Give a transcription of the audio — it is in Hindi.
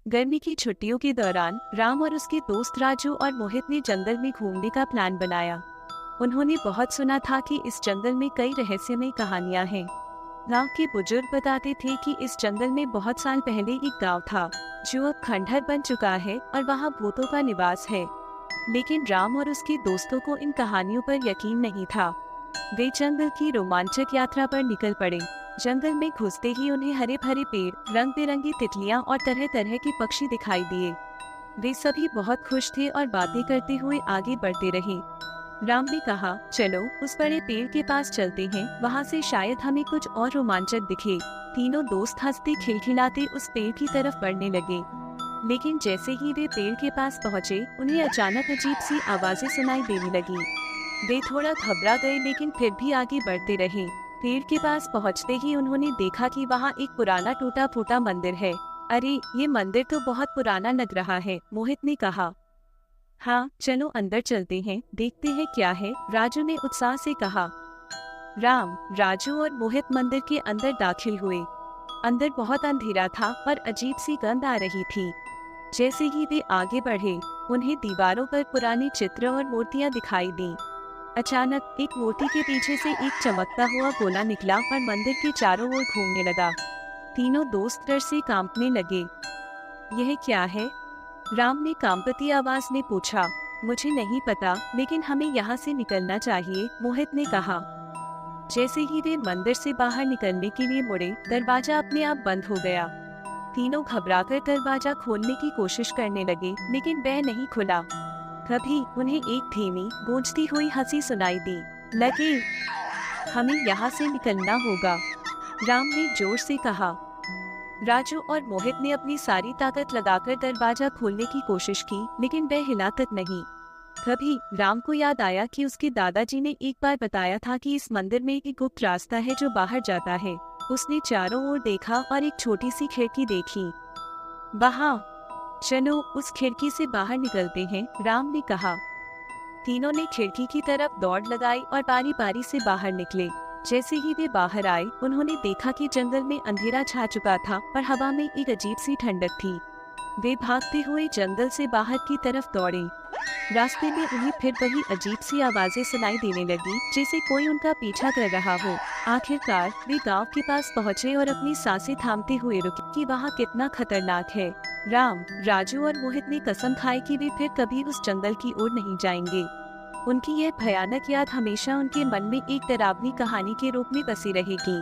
गर्मी की छुट्टियों के दौरान राम और उसके दोस्त राजू और मोहित ने जंगल में घूमने का प्लान बनाया। उन्होंने बहुत सुना था कि इस जंगल में कई रहस्यमय कहानियां हैं। गांव के बुजुर्ग बताते थे कि इस जंगल में बहुत साल पहले एक गांव था जो अब खंडहर बन चुका है और वहां भूतों का निवास है। लेकिन राम और उसके दोस्तों को इन कहानियों पर यकीन नहीं था। वे जंगल की रोमांचक यात्रा पर निकल पड़े। जंगल में घुसते ही उन्हें हरे भरे पेड़, रंग बिरंगी तितलियां और तरह तरह के पक्षी दिखाई दिए। वे सभी बहुत खुश थे और बातें करते हुए आगे बढ़ते रहे। राम ने कहा, चलो उस बड़े पेड़ के पास चलते हैं, वहाँ से शायद हमें कुछ और रोमांचक दिखे। तीनों दोस्त हंसते खिलखिलाते उस पेड़ की तरफ बढ़ने लगे। लेकिन जैसे ही वे पेड़ के पास पहुँचे, उन्हें अचानक अजीब सी आवाजें सुनाई देने लगी। वे थोड़ा घबरा गए लेकिन फिर भी आगे बढ़ते रहे। पेड़ के पास पहुँचते ही उन्होंने देखा कि वहाँ एक पुराना टूटा फूटा मंदिर है। अरे, ये मंदिर तो बहुत पुराना लग रहा है, मोहित ने कहा। हाँ, चलो अंदर चलते हैं, देखते हैं क्या है, राजू ने उत्साह से कहा। राम, राजू और मोहित मंदिर के अंदर दाखिल हुए। अंदर बहुत अंधेरा था और अजीब सी गंध आ रही थी। जैसे ही वे आगे बढ़े, उन्हें दीवारों पर पुराने चित्र और मूर्तियां दिखाई दी। अचानक एक मूर्ति के पीछे से एक चमकता हुआ गोला निकला और मंदिर के चारों ओर घूमने लगा। तीनों दोस्त डर से कांपने लगे। यह क्या है? राम ने कांपती आवाज में पूछा। मुझे नहीं पता, लेकिन हमें यहाँ से निकलना चाहिए, मोहित ने कहा। जैसे ही वे मंदिर से बाहर निकलने के लिए मुड़े, दरवाजा अपने आप बंद हो गया। तीनों घबराकर दरवाजा खोलने की कोशिश करने लगे, लेकिन वह नहीं खुला। तभी उन्हें एक धीमी गूंजती हुई हंसी सुनाई दी। लगे, हमें यहाँ से निकलना होगा, राम ने जोर से कहा। राजू और मोहित ने अपनी सारी ताकत लगाकर दरवाजा खोलने की कोशिश की, लेकिन वह हिला तक नहीं। तभी राम को याद आया कि उसके दादाजी ने एक बार बताया था कि इस मंदिर में एक गुप्त रास्ता है जो बाहर जाता है। उसने चारों ओर देखा और एक छोटी सी खिड़की देखी। वहाँ, चलो उस खिड़की से बाहर निकलते हैं, राम ने कहा। तीनों ने खिड़की की तरफ दौड़ लगाई और बारी बारी से बाहर निकले। जैसे ही वे बाहर आए, उन्होंने देखा कि जंगल में अंधेरा छा चुका था और हवा में एक अजीब सी ठंडक थी। वे भागते हुए जंगल से बाहर की तरफ दौड़े। रास्ते में उन्हें फिर वही अजीब सी आवाजें सुनाई देने लगी, जैसे कोई उनका पीछा कर रहा हो। आखिरकार वे गांव के पास पहुंचे और अपनी सांसें थामते हुए रुके कि वहाँ कितना खतरनाक है। राम, राजू और मोहित ने कसम खाई कि वे फिर कभी उस जंगल की ओर नहीं जाएंगे। उनकी यह भयानक याद हमेशा उनके मन में एक डरावनी कहानी के रूप में बसी रहेगी।